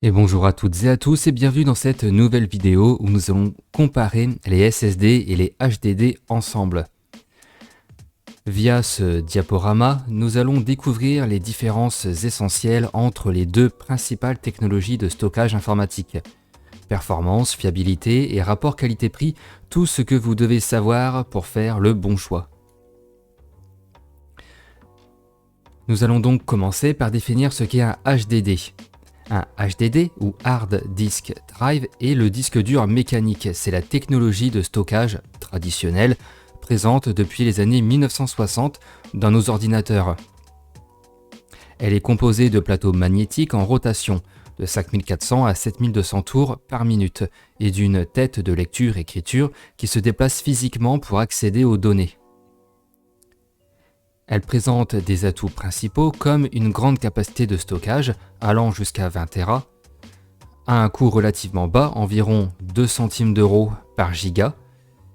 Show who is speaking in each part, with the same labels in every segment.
Speaker 1: Et bonjour à toutes et à tous et bienvenue dans cette nouvelle vidéo où nous allons comparer les SSD et les HDD ensemble. Via ce diaporama, nous allons découvrir les différences essentielles entre les deux principales technologies de stockage informatique. Performance, fiabilité et rapport qualité-prix, tout ce que vous devez savoir pour faire le bon choix. Nous allons donc commencer par définir ce qu'est un HDD. Un HDD ou Hard Disk Drive est le disque dur mécanique. C'est la technologie de stockage traditionnelle présente depuis les années 1960 dans nos ordinateurs. Elle est composée de plateaux magnétiques en rotation de 5400 à 7200 tours par minute et d'une tête de lecture-écriture qui se déplace physiquement pour accéder aux données. Elle présente des atouts principaux comme une grande capacité de stockage allant jusqu'à 20 Tera, à un coût relativement bas, environ 2 centimes d'euros par giga,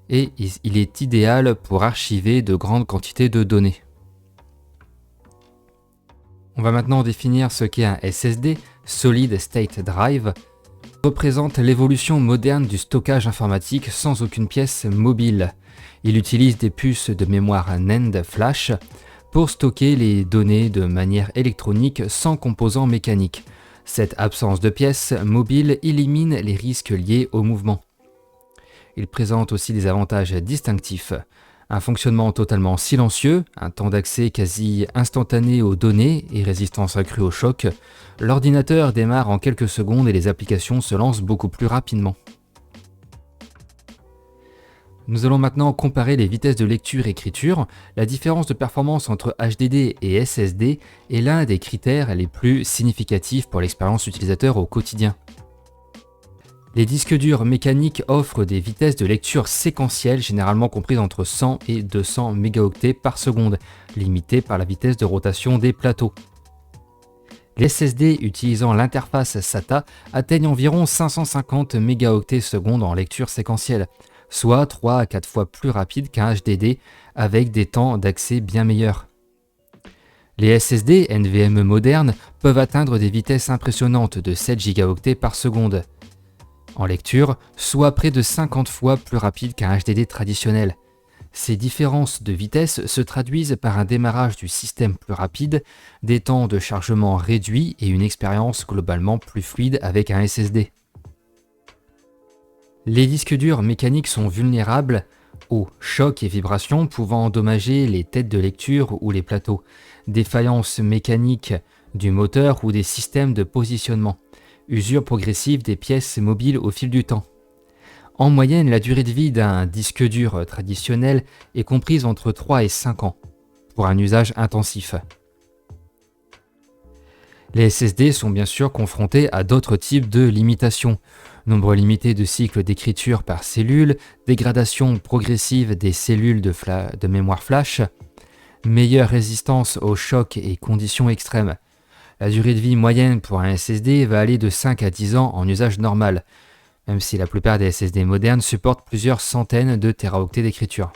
Speaker 1: et il est idéal pour archiver de grandes quantités de données. On va maintenant définir ce qu'est un SSD, Solid State Drive, représente l'évolution moderne du stockage informatique sans aucune pièce mobile. Il utilise des puces de mémoire NAND flash pour stocker les données de manière électronique sans composants mécaniques. Cette absence de pièces mobiles élimine les risques liés au mouvement. Il présente aussi des avantages distinctifs. Un fonctionnement totalement silencieux, un temps d'accès quasi instantané aux données et résistance accrue au choc. L'ordinateur démarre en quelques secondes et les applications se lancent beaucoup plus rapidement. Nous allons maintenant comparer les vitesses de lecture-écriture. La différence de performance entre HDD et SSD est l'un des critères les plus significatifs pour l'expérience utilisateur au quotidien. Les disques durs mécaniques offrent des vitesses de lecture séquentielles généralement comprises entre 100 et 200 mégaoctets par seconde, limitées par la vitesse de rotation des plateaux. Les SSD utilisant l'interface SATA atteignent environ 550 mégaoctets seconde en lecture séquentielle, soit 3 à 4 fois plus rapide qu'un HDD avec des temps d'accès bien meilleurs. Les SSD NVMe modernes peuvent atteindre des vitesses impressionnantes de 7 gigaoctets par seconde en lecture, soit près de 50 fois plus rapide qu'un HDD traditionnel. Ces différences de vitesse se traduisent par un démarrage du système plus rapide, des temps de chargement réduits et une expérience globalement plus fluide avec un SSD. Les disques durs mécaniques sont vulnérables aux chocs et vibrations pouvant endommager les têtes de lecture ou les plateaux, défaillances mécaniques du moteur ou des systèmes de positionnement, usure progressive des pièces mobiles au fil du temps. En moyenne, la durée de vie d'un disque dur traditionnel est comprise entre 3 et 5 ans pour un usage intensif. Les SSD sont bien sûr confrontés à d'autres types de limitations. Nombre limité de cycles d'écriture par cellule, dégradation progressive des cellules de mémoire flash, meilleure résistance aux chocs et conditions extrêmes. La durée de vie moyenne pour un SSD va aller de 5 à 10 ans en usage normal, même si la plupart des SSD modernes supportent plusieurs centaines de téraoctets d'écriture.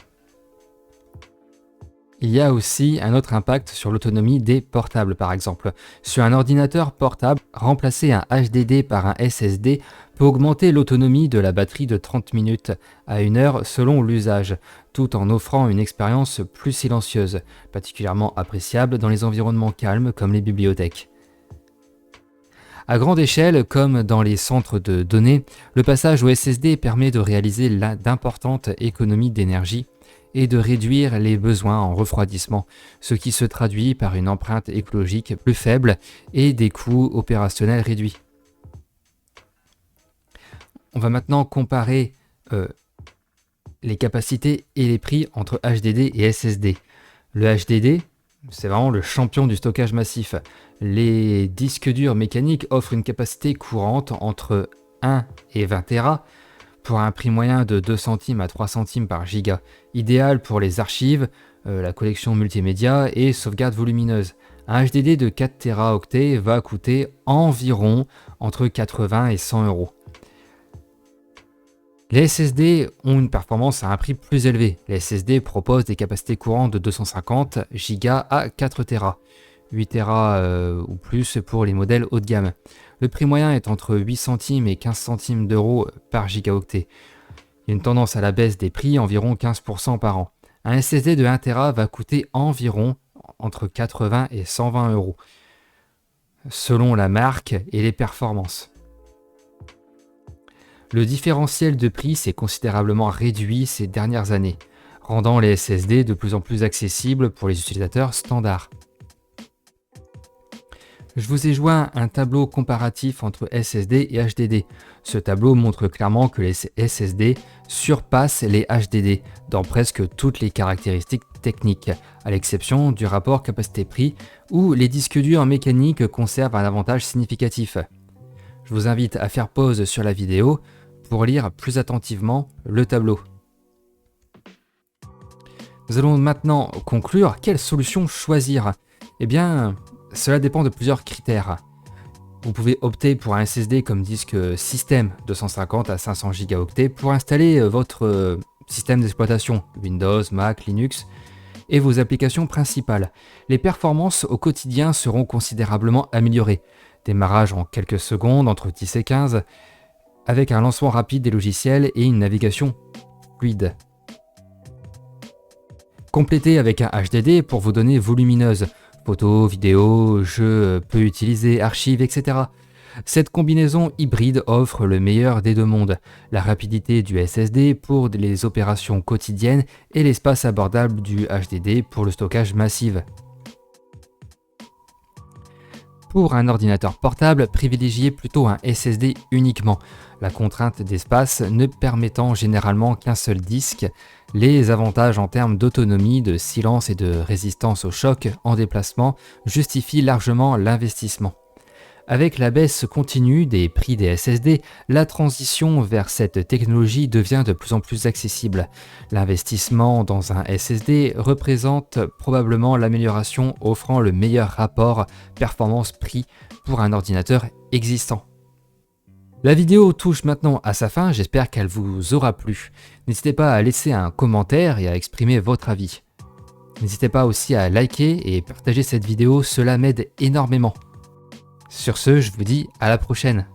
Speaker 1: Il y a aussi un autre impact sur l'autonomie des portables par exemple. Sur un ordinateur portable, remplacer un HDD par un SSD peut augmenter l'autonomie de la batterie de 30 minutes à 1 heure selon l'usage, tout en offrant une expérience plus silencieuse, particulièrement appréciable dans les environnements calmes comme les bibliothèques. À grande échelle, comme dans les centres de données, le passage au SSD permet de réaliser d'importantes économies d'énergie et de réduire les besoins en refroidissement, ce qui se traduit par une empreinte écologique plus faible et des coûts opérationnels réduits. On va maintenant comparer les capacités et les prix entre HDD et SSD. Le HDD, c'est vraiment le champion du stockage massif. Les disques durs mécaniques offrent une capacité courante entre 1 et 20 Tera pour un prix moyen de 2 centimes à 3 centimes par giga, idéal pour les archives, la collection multimédia et sauvegarde volumineuse. Un HDD de 4 Teraoctets va coûter environ entre 80 et 100 euros. Les SSD ont une performance à un prix plus élevé. Les SSD proposent des capacités courantes de 250 Go à 4 Tera. 8 Tera ou plus pour les modèles haut de gamme. Le prix moyen est entre 8 centimes et 15 centimes d'euros par gigaoctet. Il y a une tendance à la baisse des prix, environ 15% par an. Un SSD de 1 Tera va coûter environ entre 80 et 120 euros, selon la marque et les performances. Le différentiel de prix s'est considérablement réduit ces dernières années, rendant les SSD de plus en plus accessibles pour les utilisateurs standards. Je vous ai joint un tableau comparatif entre SSD et HDD. Ce tableau montre clairement que les SSD surpassent les HDD dans presque toutes les caractéristiques techniques, à l'exception du rapport capacité-prix où les disques durs mécaniques conservent un avantage significatif. Je vous invite à faire pause sur la vidéo pour lire plus attentivement le tableau. Nous allons maintenant conclure quelle solution choisir. Eh bien, cela dépend de plusieurs critères. Vous pouvez opter pour un SSD comme disque système 250 à 500 Go pour installer votre système d'exploitation, Windows, Mac, Linux, et vos applications principales. Les performances au quotidien seront considérablement améliorées. Démarrage en quelques secondes, entre 10 et 15, avec un lancement rapide des logiciels et une navigation fluide. Complétez avec un HDD pour vos données volumineuses. Photos, vidéos, jeux peu utilisés, archives, etc. Cette combinaison hybride offre le meilleur des deux mondes, la rapidité du SSD pour les opérations quotidiennes et l'espace abordable du HDD pour le stockage massif. Pour un ordinateur portable, privilégiez plutôt un SSD uniquement, la contrainte d'espace ne permettant généralement qu'un seul disque. Les avantages en termes d'autonomie, de silence et de résistance au choc en déplacement justifient largement l'investissement. Avec la baisse continue des prix des SSD, la transition vers cette technologie devient de plus en plus accessible. L'investissement dans un SSD représente probablement l'amélioration offrant le meilleur rapport performance-prix pour un ordinateur existant. La vidéo touche maintenant à sa fin, j'espère qu'elle vous aura plu. N'hésitez pas à laisser un commentaire et à exprimer votre avis. N'hésitez pas aussi à liker et partager cette vidéo, cela m'aide énormément. Sur ce, je vous dis à la prochaine.